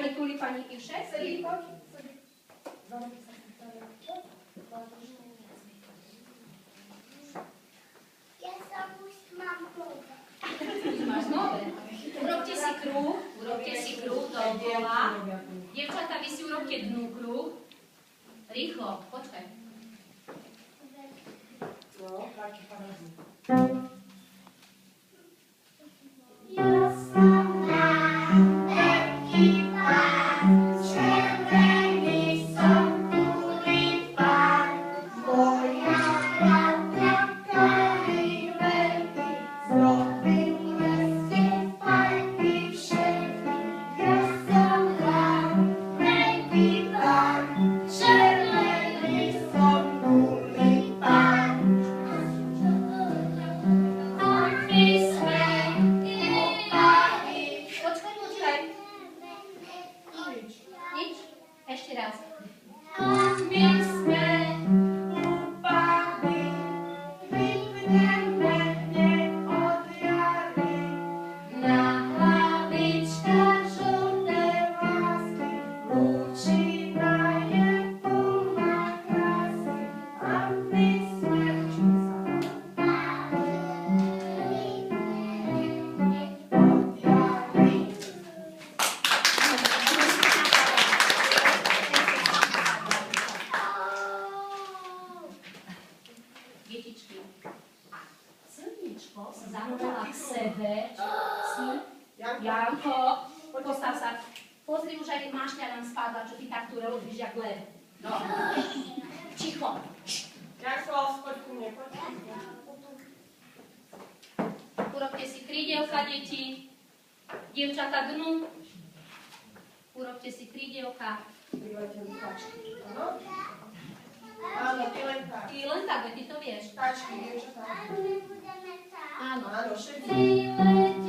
Pani Tuli, pani Iwsze? Sedí, poď. Ja sa už mám nové. Máš nové. Urobte si kruh dookola. Dievčatá, vy si urobte dnu kruh. Rýchlo, počkaj. No, taký parazit. Ja som na veľký pán, červený som tulipán. Moja pravda, ktorý veľký, zrobil lesy fajný všetky. Ja som na veľký pán, červený som tulipán. Počkaj. Nič? Ešte raz. My sme upali, vypneme od jary. Na hlavičkách žlté vlásky, lúčina je plná krásy. A my sme upali, od jary. Detičky. Slniečko sa zavolala k sebe. Janko, postav sa. Pozri, už aj mášťa nám spadla, čo ty takto robíš, jak lev. No. Ticho. Janko, poď ku mne, poď. Urobte si krídelka, deti. Dievčatá dnu. Urobte si krídelka. Privajte rukačky. Áno? Áno, ty len tak. Ty len tak, ty to vieš. Tačky, dievčatá. Nebudeme tam. Áno. Áno, všetci. Vyletí